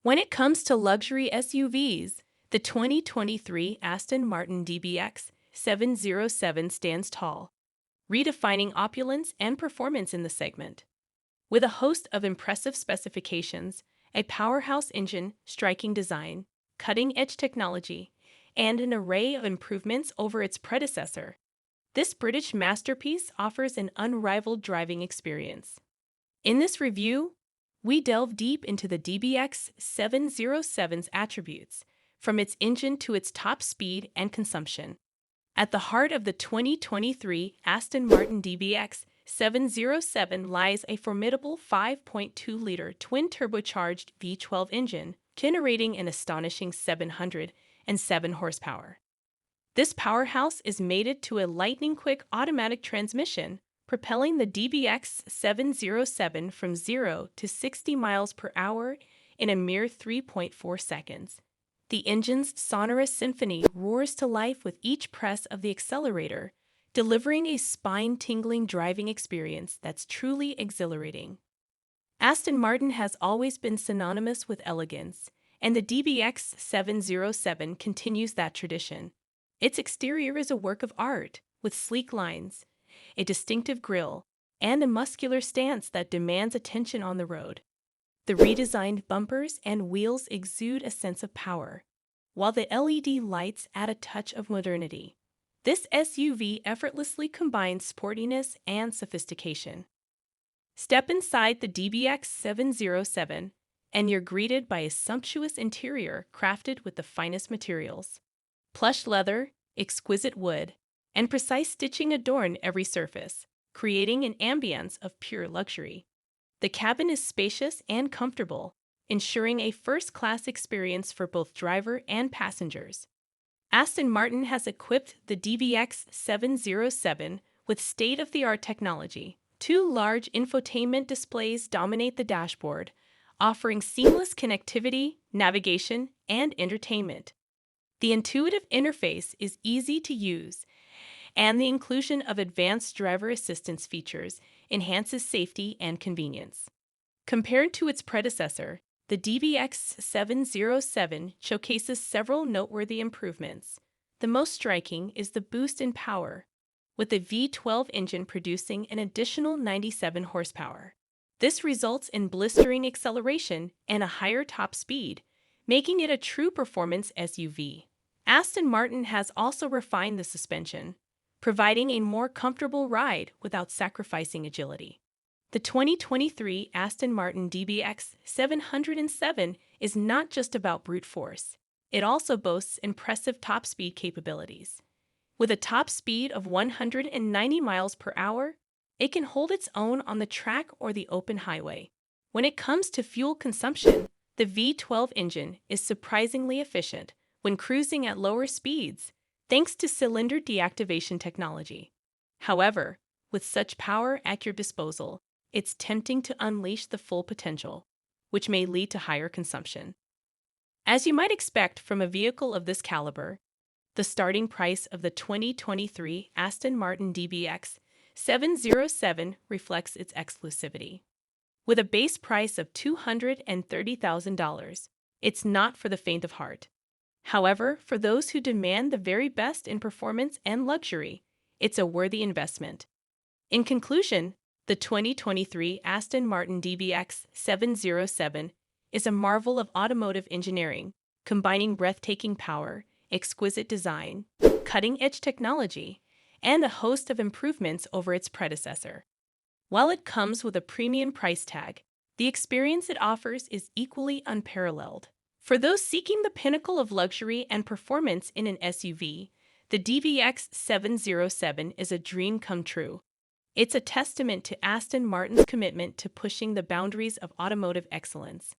When it comes to luxury SUVs, the 2023 Aston Martin DBX707 stands tall, redefining opulence and performance in the segment. With a host of impressive specifications, a powerhouse engine, striking design, cutting-edge technology, and an array of improvements over its predecessor, this British masterpiece offers an unrivaled driving experience. In this review, we delve deep into the DBX707's attributes, from its engine to its top speed and consumption. At the heart of the 2023 Aston Martin DBX707 lies a formidable 5.2-liter twin-turbocharged V12 engine, generating an astonishing 707 horsepower. This powerhouse is mated to a lightning-quick automatic transmission, propelling the DBX707 from 0 to 60 miles per hour in a mere 3.4 seconds. The engine's sonorous symphony roars to life with each press of the accelerator, delivering a spine-tingling driving experience that's truly exhilarating. Aston Martin has always been synonymous with elegance, and the DBX707 continues that tradition. Its exterior is a work of art, with sleek lines, a distinctive grille, and a muscular stance that demands attention on the road. The redesigned bumpers and wheels exude a sense of power, while the LED lights add a touch of modernity. This SUV effortlessly combines sportiness and sophistication. Step inside the DBX707, and you're greeted by a sumptuous interior crafted with the finest materials. Plush leather, exquisite wood, and precise stitching adorn every surface, creating an ambience of pure luxury. The cabin is spacious and comfortable, ensuring a first-class experience for both driver and passengers. Aston Martin has equipped the DBX707 with state-of-the-art technology. Two large infotainment displays dominate the dashboard, offering seamless connectivity, navigation, and entertainment. The intuitive interface is easy to use, and the inclusion of advanced driver assistance features enhances safety and convenience. Compared to its predecessor, the DBX707 showcases several noteworthy improvements. The most striking is the boost in power, with the V12 engine producing an additional 97 horsepower. This results in blistering acceleration and a higher top speed, making it a true performance SUV. Aston Martin has also refined the suspension, providing a more comfortable ride without sacrificing agility. The 2023 Aston Martin DBX707 is not just about brute force. It also boasts impressive top speed capabilities. With a top speed of 190 miles per hour, it can hold its own on the track or the open highway. When it comes to fuel consumption, the V12 engine is surprisingly efficient when cruising at lower speeds, thanks to cylinder deactivation technology. However, with such power at your disposal, it's tempting to unleash the full potential, which may lead to higher consumption. As you might expect from a vehicle of this caliber, the starting price of the 2023 Aston Martin DBX707 reflects its exclusivity. With a base price of $230,000, it's not for the faint of heart. However, for those who demand the very best in performance and luxury, it's a worthy investment. In conclusion, the 2023 Aston Martin DBX707 is a marvel of automotive engineering, combining breathtaking power, exquisite design, cutting-edge technology, and a host of improvements over its predecessor. While it comes with a premium price tag, the experience it offers is equally unparalleled. For those seeking the pinnacle of luxury and performance in an SUV, the DBX707 is a dream come true. It's a testament to Aston Martin's commitment to pushing the boundaries of automotive excellence.